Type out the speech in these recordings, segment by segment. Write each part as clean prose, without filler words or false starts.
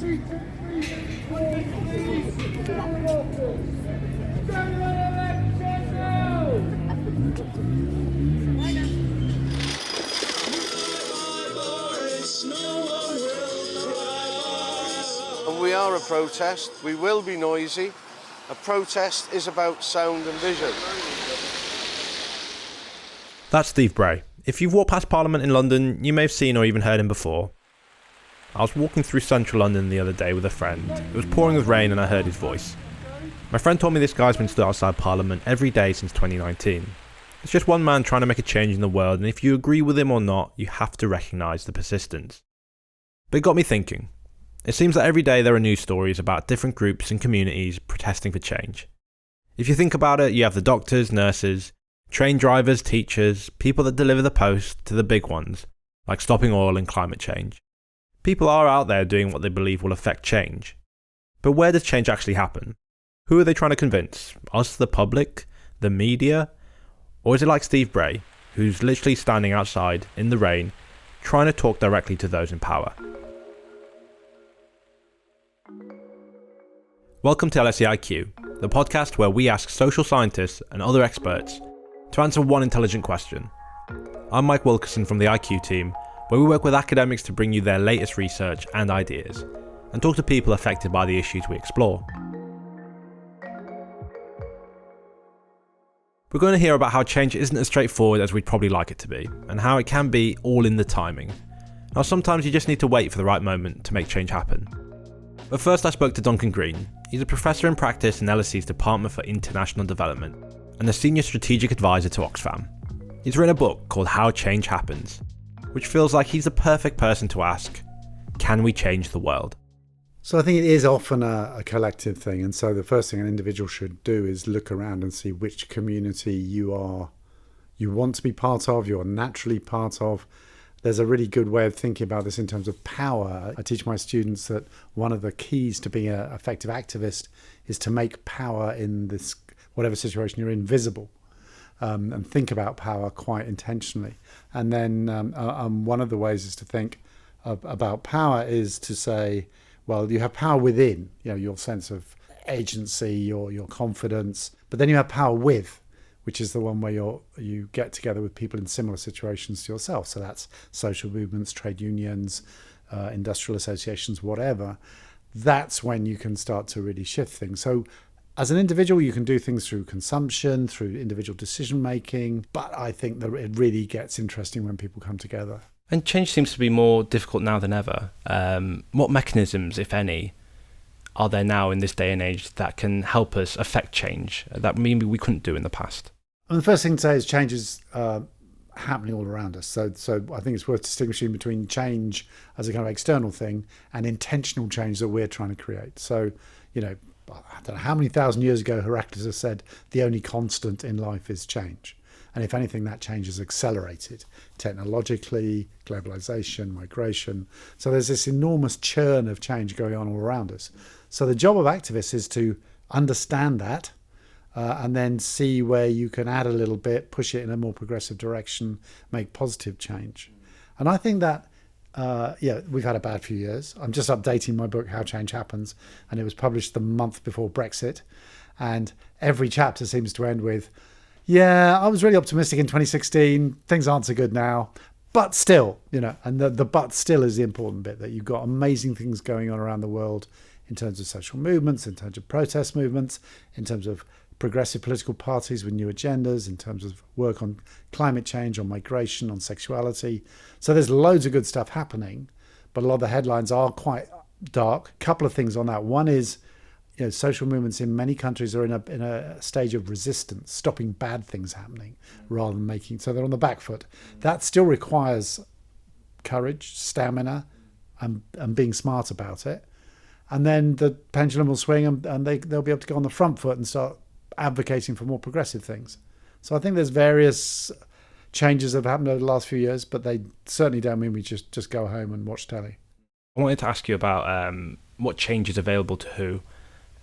And we are a protest. We will be noisy. A protest is about sound and vision. That's Steve Bray. If you've walked past Parliament in London, you may have seen or even heard him before. I was walking through central London the other day with a friend. It was pouring with rain and I heard his voice. My friend told me this guy's been stood outside Parliament every day since 2019. It's just one man trying to make a change in the world, and if you agree with him or not, you have to recognise the persistence. But it got me thinking. It seems that every day there are news stories about different groups and communities protesting for change. If you think about it, you have the doctors, nurses, train drivers, teachers, people that deliver the post, to the big ones, like stopping oil and climate change. People are out there doing what they believe will affect change. But where does change actually happen? Who are they trying to convince? Us, the public? The media? Or is it like Steve Bray, who's literally standing outside, in the rain, trying to talk directly to those in power? Welcome to LSE IQ, the podcast where we ask social scientists and other experts to answer one intelligent question. I'm Mike Wilkerson from the IQ team, where we work with academics to bring you their latest research and ideas, and talk to people affected by the issues we explore. We're going to hear about how change isn't as straightforward as we'd probably like it to be, and how it can be all in the timing. Now, sometimes you just need to wait for the right moment to make change happen. But first I spoke to Duncan Green. He's a professor in practice in LSE's Department for International Development, and a senior strategic advisor to Oxfam. He's written a book called How Change Happens, which feels like he's the perfect person to ask, can we change the world? So I think it is often a collective thing, and so the first thing an individual should do is look around and see which community you want to be part of, you're naturally part of. There's a really good way of thinking about this in terms of power. I teach my students that one of the keys to being an effective activist is to make power in this whatever situation you're in visible, and think about power quite intentionally. And then one of the ways is to think about power is to say, well, you have power within, your sense of agency, your confidence, but then you have power with, which is the one where you get together with people in similar situations to yourself. So that's social movements, trade unions, industrial associations, whatever. That's when you can start to really shift things. So as an individual, you can do things through consumption, through individual decision making, but I think that it really gets interesting when people come together. And change seems to be more difficult now than ever. What mechanisms, if any, are there now in this day and age that can help us affect change that maybe we couldn't do in the past? And the first thing to say is change is happening all around us. So I think it's worth distinguishing between change as a kind of external thing and intentional change that we're trying to create. So, I don't know how many thousand years ago Heraclitus said the only constant in life is change. And if anything, that change has accelerated technologically, globalization, migration. So there's this enormous churn of change going on all around us. So the job of activists is to understand that and then see where you can add a little bit, push it in a more progressive direction, make positive change. And I think that, we've had a bad few years. I'm just updating my book, How Change Happens, and it was published the month before Brexit. And every chapter seems to end with, I was really optimistic in 2016. Things aren't so good now. But still, and the but still is the important bit, that you've got amazing things going on around the world in terms of social movements, in terms of protest movements, in terms of progressive political parties with new agendas, in terms of work on climate change, on migration, on sexuality. So there's loads of good stuff happening, but a lot of the headlines are quite dark. A couple of things on that. One is, social movements in many countries are in a stage of resistance, stopping bad things happening rather than making, so they're on the back foot. That still requires courage, stamina, and being smart about it. And then the pendulum will swing and they'll be able to go on the front foot and start advocating for more progressive things. So I think there's various changes that have happened over the last few years, but they certainly don't mean we just go home and watch telly. I wanted to ask you about what change is available to who.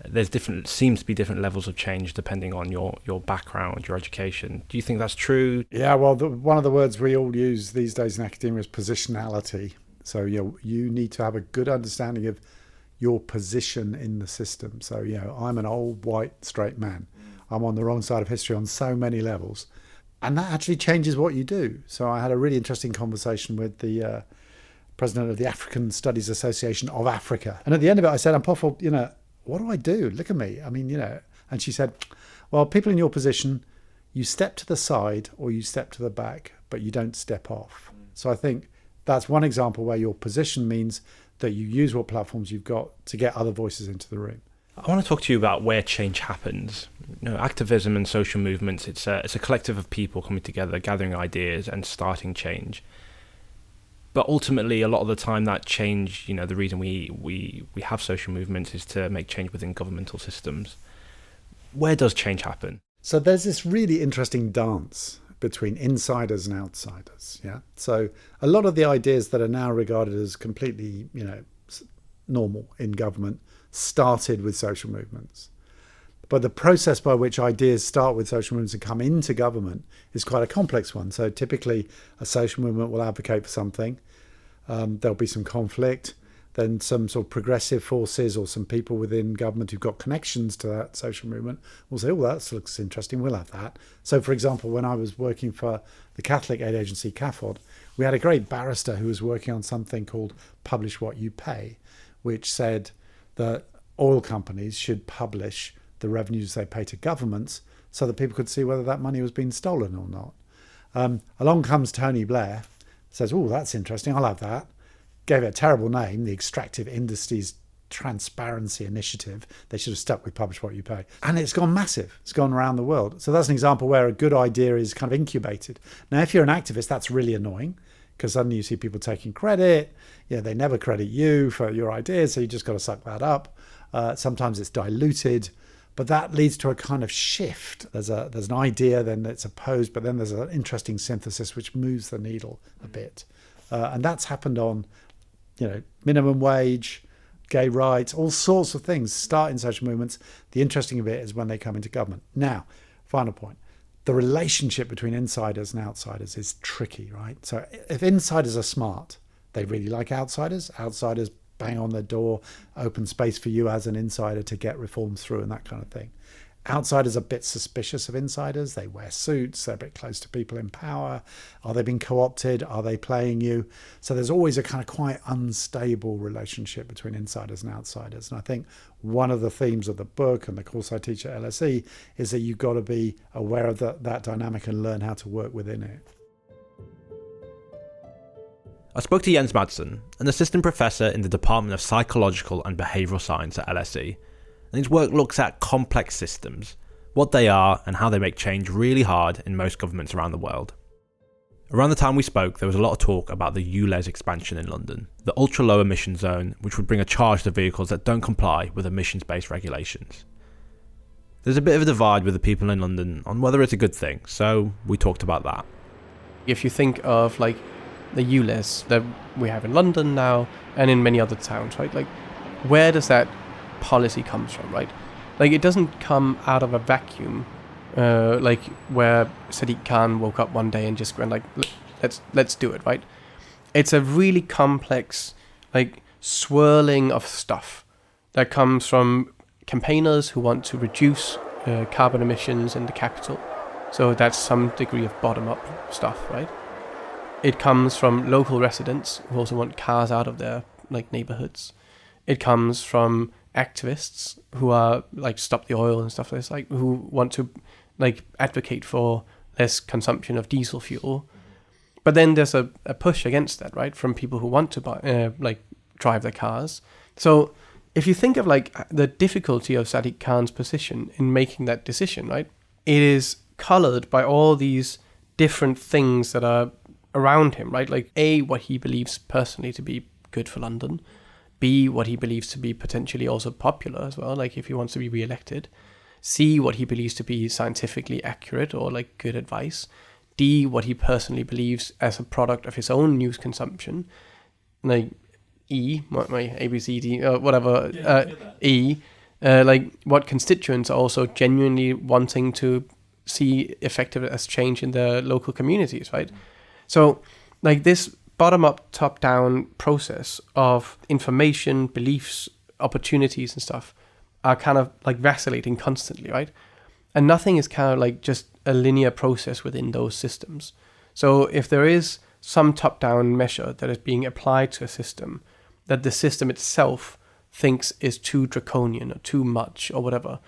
There's seems to be different levels of change depending on your background, your education. Do you think that's true? Yeah, well, one of the words we all use these days in academia is positionality. So you need to have a good understanding of your position in the system. So, I'm an old white straight man. I'm on the wrong side of history on so many levels. And that actually changes what you do. So I had a really interesting conversation with the president of the African Studies Association of Africa. And at the end of it, I said, Apophel, what do I do? Look at me. I mean, and she said, well, people in your position, you step to the side or you step to the back, but you don't step off. So I think that's one example where your position means that you use what platforms you've got to get other voices into the room. I want to talk to you about where change happens. Activism and social movements, it's a collective of people coming together, gathering ideas and starting change. But ultimately, a lot of the time that change, the reason we have social movements is to make change within governmental systems. Where does change happen? So there's this really interesting dance between insiders and outsiders. Yeah. So a lot of the ideas that are now regarded as completely, normal in government started with social movements. But the process by which ideas start with social movements and come into government is quite a complex one. So typically a social movement will advocate for something. There'll be some conflict. Then some sort of progressive forces or some people within government who've got connections to that social movement will say, oh, that looks interesting, we'll have that. So, for example, when I was working for the Catholic aid agency, CAFOD, we had a great barrister who was working on something called Publish What You Pay, which said that oil companies should publish the revenues they pay to governments so that people could see whether that money was being stolen or not. Along comes Tony Blair, says, oh, that's interesting, I'll have that. Gave it a terrible name, the Extractive Industries Transparency Initiative. They should have stuck with Publish What You Pay. And it's gone massive. It's gone around the world. So that's an example where a good idea is kind of incubated. Now, if you're an activist, that's really annoying because suddenly you see people taking credit. They never credit you for your ideas, so you just got to suck that up. Sometimes it's diluted, but that leads to a kind of shift. There's an idea, then it's opposed, but then there's an interesting synthesis which moves the needle a bit. And that's happened on minimum wage, gay rights, all sorts of things start in social movements. The interesting bit is when they come into government. Now, final point. The relationship between insiders and outsiders is tricky, right? So if insiders are smart, they really like outsiders. Outsiders bang on their door, open space for you as an insider to get reforms through and that kind of thing. Outsiders are a bit suspicious of insiders. They wear suits. They're a bit close to people in power. Are they being co-opted? Are they playing you? So there's always a kind of quite unstable relationship between insiders and outsiders. And I think one of the themes of the book and the course I teach at LSE is that you've got to be aware of that dynamic and learn how to work within it. I spoke to Jens Madsen, an assistant professor in the Department of Psychological and Behavioural Science at LSE. And his work looks at complex systems, what they are and how they make change really hard in most governments around the world. Around the time we spoke, there was a lot of talk about the ULEZ expansion in London, the ultra-low emission zone which would bring a charge to vehicles that don't comply with emissions-based regulations. There's a bit of a divide with the people in London on whether it's a good thing, so we talked about that. If you think of the ULEZ that we have in London now and in many other towns, right? Where does that policy comes from, right? It doesn't come out of a vacuum, where Sadiq Khan woke up one day and just went let's do it, right? It's a really complex swirling of stuff that comes from campaigners who want to reduce carbon emissions in the capital. So that's some degree of bottom-up stuff, right? It comes from local residents who also want cars out of their neighborhoods. It comes from activists who are stop the oil and stuff like this, who want to advocate for less consumption of diesel fuel. But then there's a push against that, right, from people who want to buy drive their cars. So if you think of the difficulty of Sadiq Khan's position in making that decision, right, it is colored by all these different things that are around him, right? A, what he believes personally to be good for London. B, what he believes to be potentially also popular as well, if he wants to be re-elected. C, what he believes to be scientifically accurate or good advice. D, what he personally believes as a product of his own news consumption. E, my A, B, C, D, whatever, E, what constituents are also genuinely wanting to see effective as change in their local communities, right? So, this bottom-up, top-down process of information, beliefs, opportunities and stuff are kind of like vacillating constantly, right? And nothing is kind of like just a linear process within those systems. So if there is some top-down measure that is being applied to a system that the system itself thinks is too draconian or too much or whatever,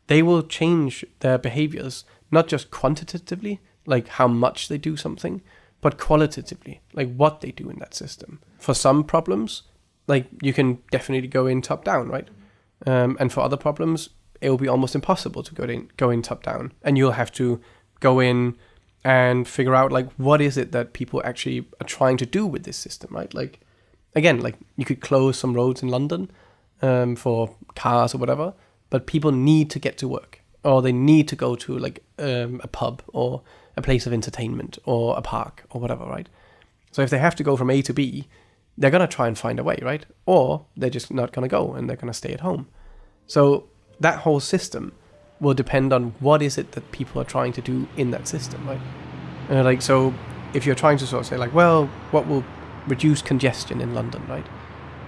they will change their behaviors, not just quantitatively, like how much they do something, but qualitatively, like what they do in that system. For some problems, like you can definitely go in top-down, right? And for other problems, it will be almost impossible to go in top-down. And you'll have to go in and figure out like what is it that people actually are trying to do with this system, right? Like, again, like you could close some roads in London for cars or whatever, but people need to get to work, or they need to go to like a pub or a place of entertainment or a park or whatever, right? So if they have to go from A to B, they're going to try and find a way, right? Or they're just not going to go and they're going to stay at home. So that whole system will depend on what is it that people are trying to do in that system, right? Like, so if you're trying to sort of say like, well, what will reduce congestion in London, right?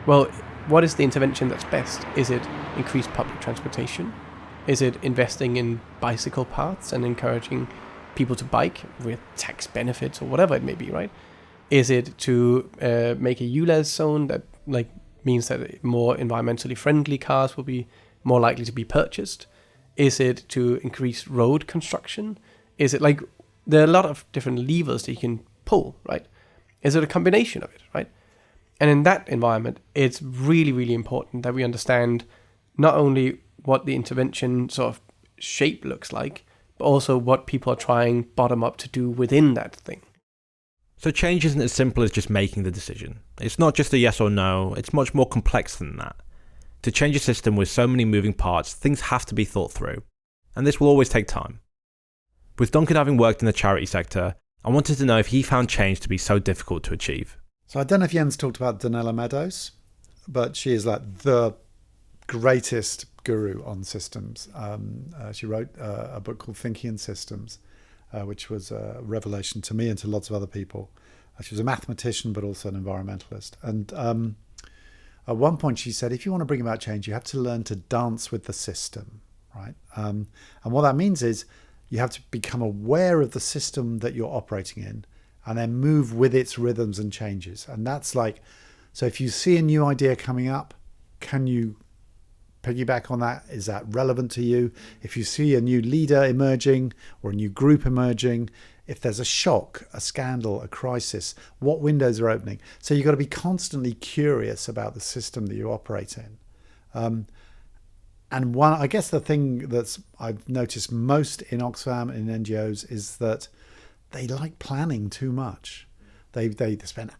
Well, what is the intervention that's best? Is it increased public transportation? Is it investing in bicycle paths and encouraging people to bike with tax benefits or whatever it may be, right? Is it to make a ULEZ zone that like means that more environmentally friendly cars will be more likely to be purchased? Is it to increase road construction? Is it like, there are a lot of different levers that you can pull, right? Is it a combination of it, right? And in that environment, it's really, really important that we understand not only what the intervention sort of shape looks like, but also what people are trying bottom up to do within that thing. So change isn't as simple as just making the decision. It's not just a yes or no, it's much more complex than that. To change a system with so many moving parts, things have to be thought through. And this will always take time. With Duncan having worked in the charity sector, I wanted to know if he found change to be so difficult to achieve. So I don't know if Jens talked about Donella Meadows, but she is like the greatest guru on systems. She wrote a book called Thinking in Systems, which was a revelation to me and to lots of other people. She was a mathematician, but also an environmentalist. And at one point she said, if you want to bring about change, you have to learn to dance with the system, right? And what that means is you have to become aware of the system that you're operating in and then move with its rhythms and changes. And that's like, so if you see a new idea coming up, can you piggyback on that? Is that relevant to you? If you see a new leader emerging or a new group emerging, if there's a shock, a scandal, a crisis, what windows are opening? So you've got to be constantly curious about the system that you operate in. And one, I guess the thing that's I've noticed most in Oxfam and in NGOs is that they like planning too much. They spend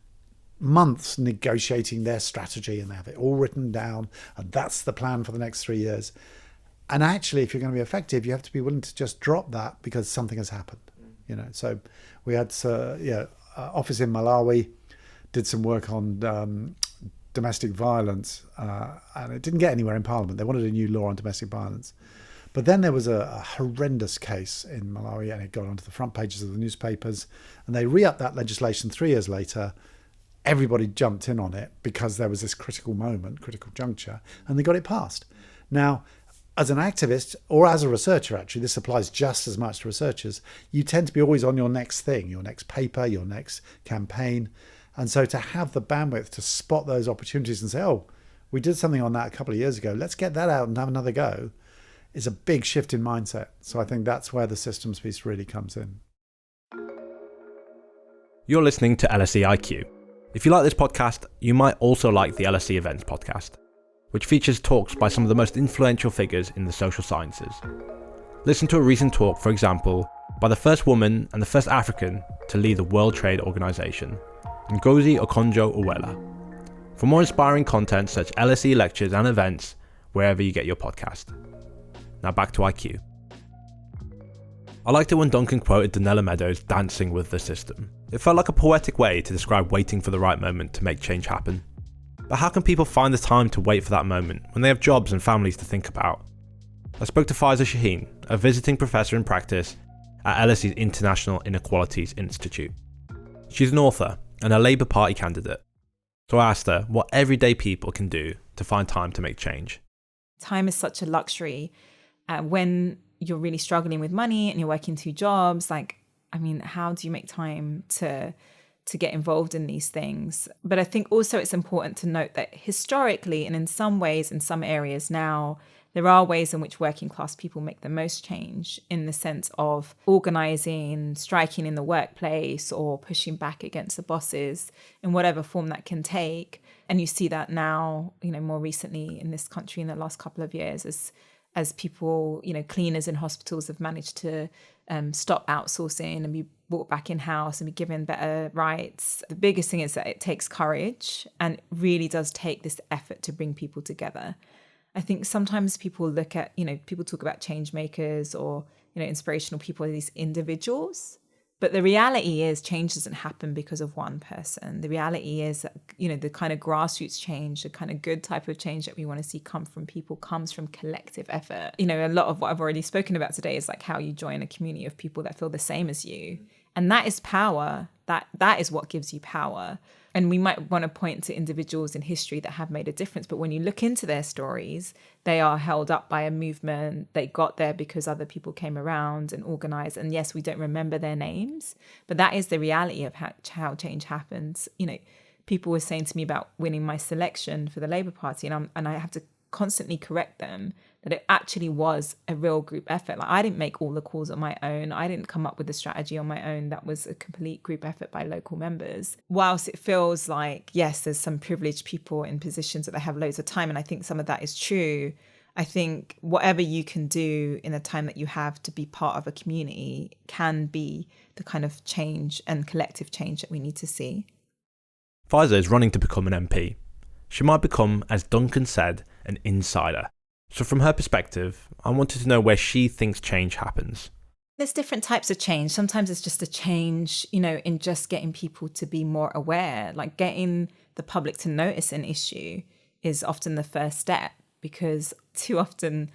months negotiating their strategy and they have it all written down, and that's the plan for the next 3 years. And actually, if you're going to be effective, you have to be willing to just drop that because something has happened. You know, so we had office in Malawi, did some work on domestic violence, and it didn't get anywhere in Parliament. They wanted a new law on domestic violence. But then there was a horrendous case in Malawi, and it got onto the front pages of the newspapers, and they re-upped that legislation 3 years later. Everybody jumped in on it because there was this critical moment, critical juncture, and they got it passed. Now, as an activist, or as a researcher actually, this applies just as much to researchers, you tend to be always on your next thing, your next paper, your next campaign. And so to have the bandwidth to spot those opportunities and say, oh, we did something on that a couple of years ago, let's get that out and have another go, is a big shift in mindset. So I think that's where the systems piece really comes in. You're listening to LSE IQ. If you like this podcast, you might also like the LSE Events podcast, which features talks by some of the most influential figures in the social sciences. Listen to a recent talk, for example, by the first woman and the first African to lead the World Trade Organization, Ngozi Okonjo-Iweala. For more inspiring content, search LSE lectures and events wherever you get your podcast. Now back to IQ. I liked it when Duncan quoted Donella Meadows dancing with the system. It felt like a poetic way to describe waiting for the right moment to make change happen. But how can people find the time to wait for that moment when they have jobs and families to think about? I spoke to Faiza Shaheen, a visiting professor in practice at LSE's International Inequalities Institute. She's an author and a Labour Party candidate. So I asked her what everyday people can do to find time to make change. Time is such a luxury. When you're really struggling with money and you're working 2 jobs, how do you make time to get involved in these things? But I think also it's important to note that historically, and in some ways, in some areas now, there are ways in which working class people make the most change, in the sense of organising, striking in the workplace, or pushing back against the bosses in whatever form that can take. And you see that now, more recently in this country in the last couple of years, as people, cleaners in hospitals have managed to stop outsourcing and be brought back in-house and be given better rights. The biggest thing is that it takes courage, and it really does take this effort to bring people together. I think sometimes people look at, people talk about change makers or, inspirational people as these individuals. But the reality is change doesn't happen because of one person. The reality is that, the kind of grassroots change, the kind of good type of change that we want to see come from people comes from collective effort. A lot of what I've already spoken about today is like how you join a community of people that feel the same as you. And that is power. That is what gives you power. And we might want to point to individuals in history that have made a difference. But when you look into their stories, they are held up by a movement. They got there because other people came around and organized. And yes, we don't remember their names, but that is the reality of how change happens. People were saying to me about winning my selection for the Labour Party, and I have to constantly correct them that it actually was a real group effort. Like, I didn't make all the calls on my own. I didn't come up with the strategy on my own. That was a complete group effort by local members. Whilst it feels like, yes, there's some privileged people in positions that they have loads of time, and I think some of that is true, I think whatever you can do in the time that you have to be part of a community can be the kind of change and collective change that we need to see. Faiza is running to become an MP. She might become, as Duncan said, an insider. So from her perspective, I wanted to know where she thinks change happens. There's different types of change. Sometimes it's just a change, in just getting people to be more aware. Like, getting the public to notice an issue is often the first step, because too often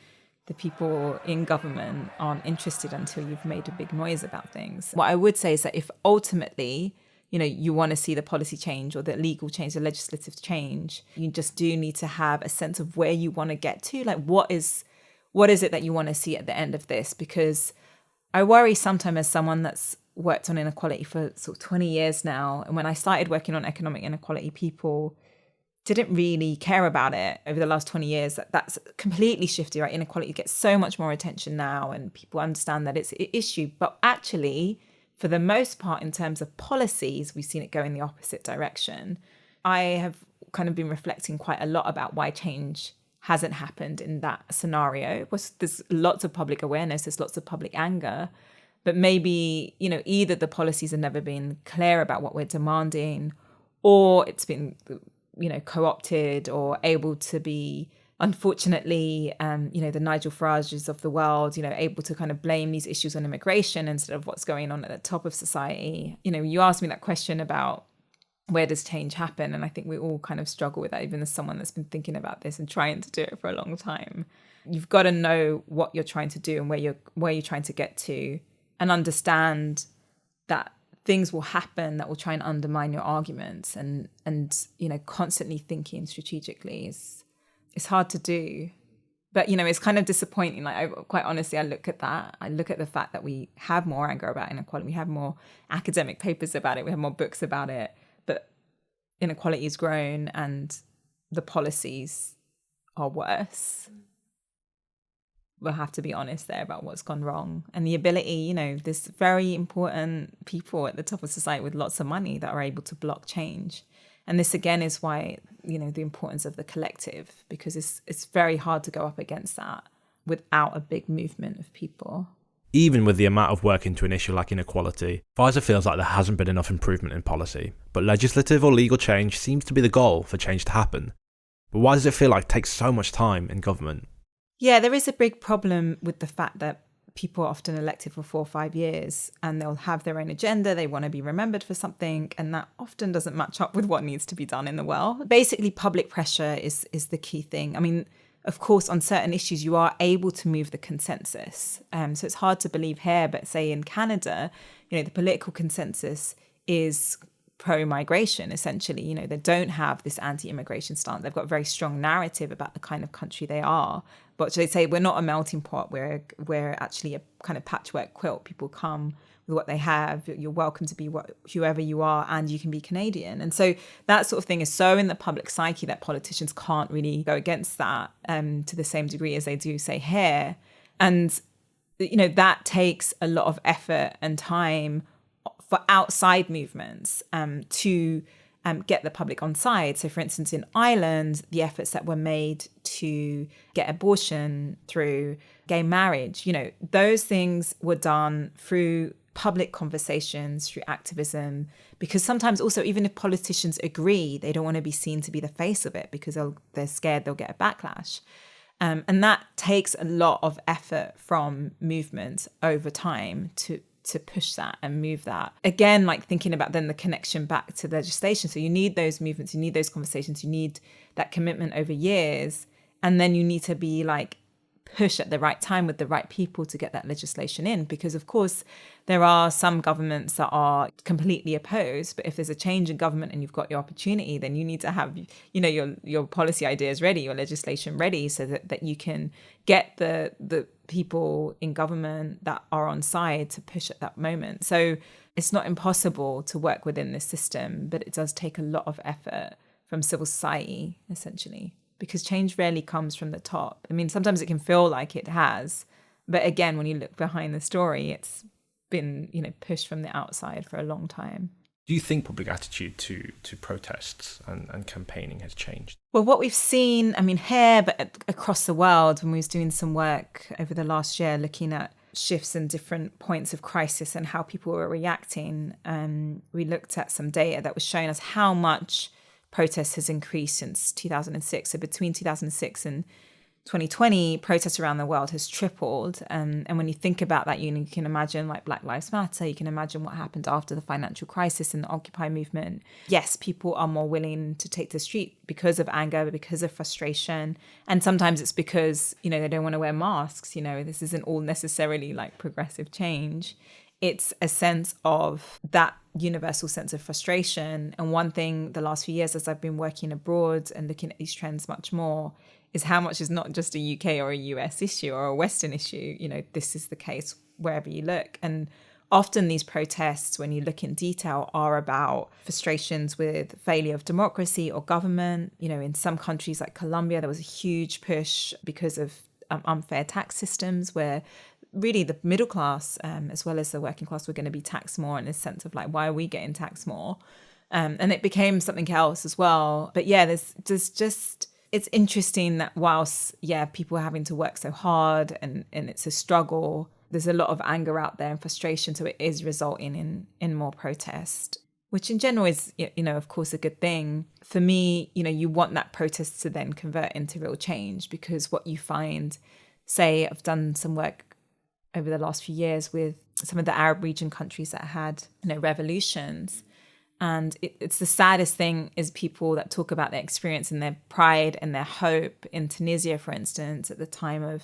the people in government aren't interested until you've made a big noise about things. What I would say is that if ultimately, you want to see the policy change or the legal change, the legislative change, you just do need to have a sense of where you want to get to. Like, what is it that you want to see at the end of this? Because I worry sometimes, as someone that's worked on inequality for sort of 20 years now, and when I started working on economic inequality, people didn't really care about it. Over the last 20 years, that's completely shifted, right? Inequality gets so much more attention now, and people understand that it's an issue. But actually, for the most part, in terms of policies, we've seen it go in the opposite direction. I have kind of been reflecting quite a lot about why change hasn't happened in that scenario. There's lots of public awareness, there's lots of public anger, but maybe, either the policies have never been clear about what we're demanding, or it's been, co-opted or able to be, unfortunately, the Nigel Farages of the world, able to kind of blame these issues on immigration instead of what's going on at the top of society. You asked me that question about where does change happen? And I think we all kind of struggle with that, even as someone that's been thinking about this and trying to do it for a long time. You've got to know what you're trying to do and where you're trying to get to, and understand that things will happen that will try and undermine your arguments, and constantly thinking strategically it's hard to do. But, it's kind of disappointing. Quite honestly, I look at that. I look at the fact that we have more anger about inequality. We have more academic papers about it. We have more books about it. But inequality has grown and the policies are worse. We'll have to be honest there about what's gone wrong. And the ability, there's very important people at the top of society with lots of money that are able to block change. And this, again, is why, the importance of the collective, because it's very hard to go up against that without a big movement of people. Even with the amount of work into an issue like inequality, Faiza feels like there hasn't been enough improvement in policy. But legislative or legal change seems to be the goal for change to happen. But why does it feel like it takes so much time in government? Yeah, there is a big problem with the fact that people are often elected for 4 or 5 years and they'll have their own agenda. They want to be remembered for something, and that often doesn't match up with what needs to be done in the world. Basically, public pressure is the key thing. I mean, of course, on certain issues, you are able to move the consensus. So it's hard to believe here, but say in Canada, the political consensus is pro-migration, essentially. You know, they don't have this anti-immigration stance. They've got a very strong narrative about the kind of country they are. But they say we're not a melting pot. We're actually a kind of patchwork quilt. People come with what they have. You're welcome to be whoever you are, and you can be Canadian. And so that sort of thing is so in the public psyche that politicians can't really go against that to the same degree as they do, say, here. And, you know, that takes a lot of effort and time for outside movements to get the public on side. So, for instance, in Ireland, the efforts that were made to get abortion through gay marriage, you know, those things were done through public conversations, through activism, because sometimes also, even if politicians agree, they don't want to be seen to be the face of it because they're scared they'll get a backlash. And that takes a lot of effort from movements over time to push that and move that. Again, like thinking about then the connection back to legislation. So you need those movements, you need those conversations, you need that commitment over years. And then you need to be like push at the right time with the right people to get that legislation in. Because of course, there are some governments that are completely opposed. But if there's a change in government and you've got your opportunity, then you need to have, you know, your policy ideas ready, your legislation ready, so that you can get the people in government that are on side to push at that moment. So it's not impossible to work within this system, but it does take a lot of effort from civil society, essentially, because change rarely comes from the top. I mean, sometimes it can feel like it has, but again, when you look behind the story, it's been, you know, pushed from the outside for a long time. Do you think public attitude to protests and campaigning has changed? Well, what we've seen, I mean, here, but across the world, when we was doing some work over the last year, looking at shifts in different points of crisis and how people were reacting, we looked at some data that was showing us how much protest has increased since 2006. So between 2006 and 2020, protests around the world has tripled. And when you think about that, you can imagine like Black Lives Matter, you can imagine what happened after the financial crisis and the Occupy movement. Yes, people are more willing to take to the street because of anger, because of frustration. And sometimes it's because, you know, they don't want to wear masks. You know, this isn't all necessarily like progressive change. It's a sense of that universal sense of frustration. And one thing the last few years as I've been working abroad and looking at these trends much more is how much is not just a UK or a US issue or a Western issue. You know, this is the case wherever you look. And often these protests, when you look in detail, are about frustrations with failure of democracy or government. You know, in some countries like Colombia, there was a huge push because of unfair tax systems where really the middle class as well as the working class were going to be taxed more, in a sense of like, why are we getting taxed more? And it became something else as well. But yeah, there's just, it's interesting that whilst, yeah, people are having to work so hard and it's a struggle, there's a lot of anger out there and frustration. So it is resulting in more protest, which in general is, you know, of course, a good thing. For me, you know, you want that protest to then convert into real change, because what you find, say, I've done some work over the last few years with some of the Arab region countries that had, you know, revolutions. And it's the saddest thing is people that talk about their experience and their pride and their hope in Tunisia, for instance, at the time of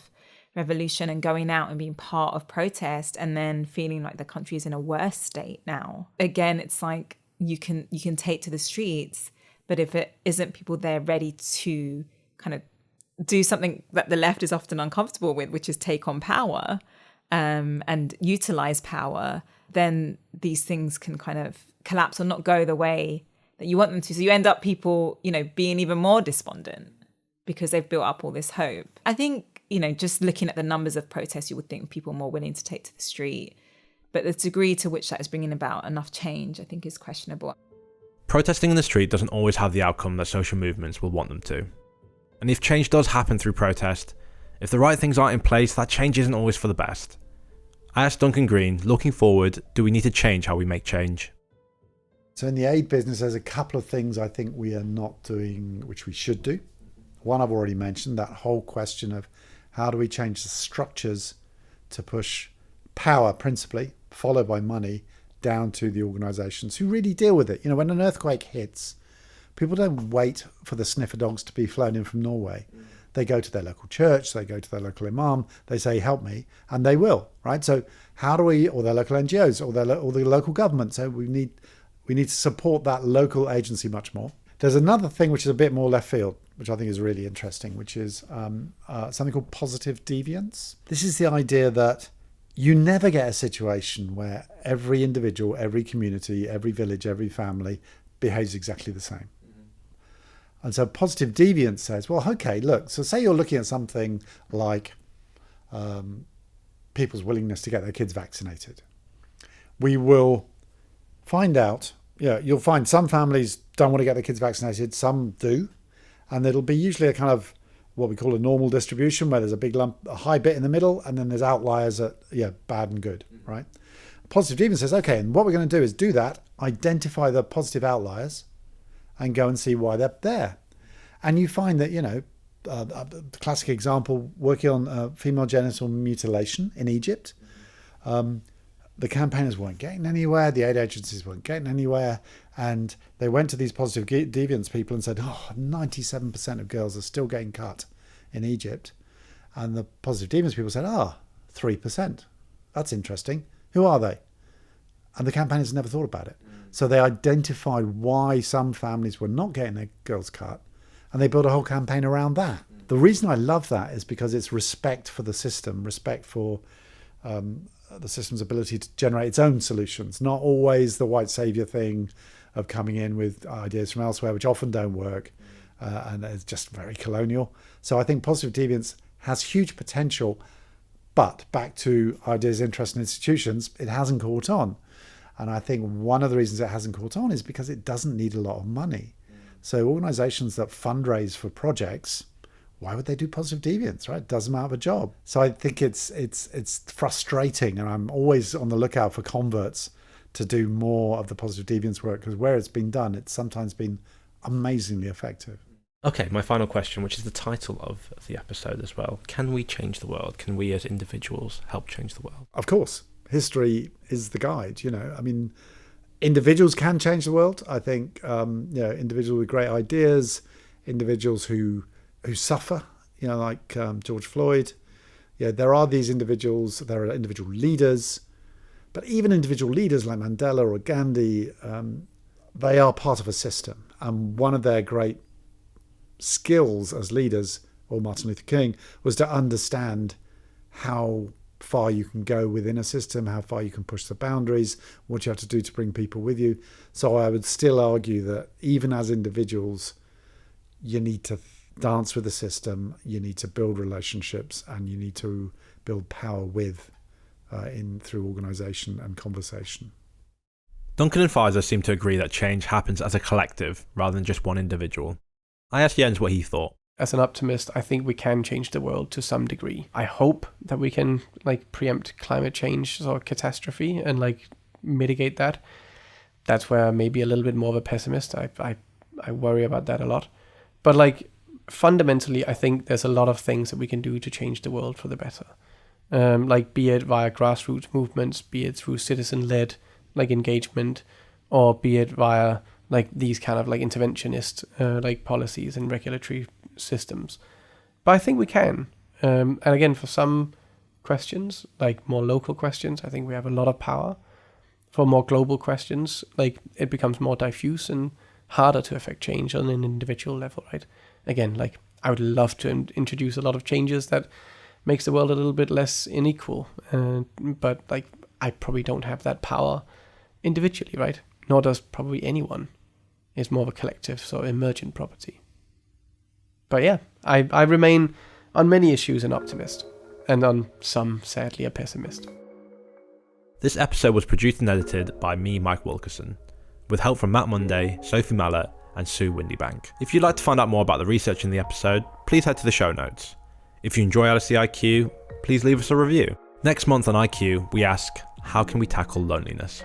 revolution, and going out and being part of protest and then feeling like the country is in a worse state now. Again, it's like you can take to the streets, but if it isn't people there ready to kind of do something that the left is often uncomfortable with, which is take on power and utilize power, then these things can kind of collapse or not go the way that you want them to. So you end up people, you know, being even more despondent because they've built up all this hope. I think, you know, just looking at the numbers of protests, you would think people are more willing to take to the street. But the degree to which that is bringing about enough change, I think, is questionable. Protesting in the street doesn't always have the outcome that social movements will want them to. And if change does happen through protest, if the right things aren't in place, that change isn't always for the best. I asked Duncan Green, looking forward, do we need to change how we make change? So in the aid business, there's a couple of things I think we are not doing, which we should do. One I've already mentioned, that whole question of how do we change the structures to push power, principally, followed by money, down to the organisations who really deal with it. You know, when an earthquake hits, people don't wait for the sniffer dogs to be flown in from Norway. They go to their local church, they go to their local imam, they say, help me, and they will, right? So how do we, or their local NGOs, or the local government, so we need We need to support that local agency much more. There's another thing which is a bit more left field, which I think is really interesting, which is something called positive deviance. This is the idea that you never get a situation where every individual, every community, every village, every family behaves exactly the same. And so positive deviance says, well, okay, look, so say you're looking at something like people's willingness to get their kids vaccinated. We will find out, you'll find some families don't want to get their kids vaccinated, some do. And it'll be usually a kind of what we call a normal distribution, where there's a big lump, a high bit in the middle, and then there's outliers at bad and good, right? Positive deviance says, okay, and what we're going to do is do that, identify the positive outliers, and go and see why they're there. And you find that, the classic example, working on female genital mutilation in Egypt, the campaigners weren't getting anywhere, the aid agencies weren't getting anywhere, and they went to these positive deviance people and said, 97% of girls are still getting cut in Egypt. And the positive deviance people said, 3%. That's interesting. Who are they? And the campaigners never thought about it. So they identified why some families were not getting their girls cut, and they built a whole campaign around that. The reason I love that is because it's respect for the system, respect for the system's ability to generate its own solutions, not always the white saviour thing of coming in with ideas from elsewhere, which often don't work, and it's just very colonial. So I think positive deviance has huge potential, but back to ideas, interest in institutions, it hasn't caught on. And I think one of the reasons it hasn't caught on is because it doesn't need a lot of money. So organisations that fundraise for projects, why would they do positive deviance, right? It does them out of a job. So I think it's frustrating, and I'm always on the lookout for converts to do more of the positive deviance work, because where it's been done, it's sometimes been amazingly effective. Okay, my final question, which is the title of the episode as well. Can we change the world? Can we as individuals help change the world? Of course. History is the guide, individuals can change the world. I think, individuals with great ideas, individuals who suffer, like George Floyd. There are these individuals, there are individual leaders, but even individual leaders like Mandela or Gandhi, they are part of a system. And one of their great skills as leaders, or Martin Luther King, was to understand how far you can go within a system, how far you can push the boundaries, what you have to do to bring people with you. So I would still argue that even as individuals, you need to dance with the system, you need to build relationships, and you need to build power through organisation and conversation. Duncan and Faiza seem to agree that change happens as a collective rather than just one individual. I asked Jens what he thought. As an optimist, I think we can change the world to some degree. I hope that we can preempt climate change or catastrophe and mitigate that. That's where I'm maybe a little bit more of a pessimist. I worry about that a lot. But fundamentally, I think there's a lot of things that we can do to change the world for the better. Be it via grassroots movements, be it through citizen-led engagement, or be it via these kind of interventionist policies and regulatory systems. But I think we can. And again, for some questions, more local questions, I think we have a lot of power. For more global questions, it becomes more diffuse and harder to affect change on an individual level, right? Again, I would love to introduce a lot of changes that makes the world a little bit less unequal. But I probably don't have that power individually, right? Nor does probably anyone. It's more of a collective, so emergent property. But yeah, I remain on many issues an optimist, and on some, sadly, a pessimist. This episode was produced and edited by me, Mike Wilkerson, with help from Matt Munday, Sophie Mallet, and Sue Windybank. If you'd like to find out more about the research in the episode, please head to the show notes. If you enjoy LSE IQ, please leave us a review. Next month on IQ, we ask, how can we tackle loneliness?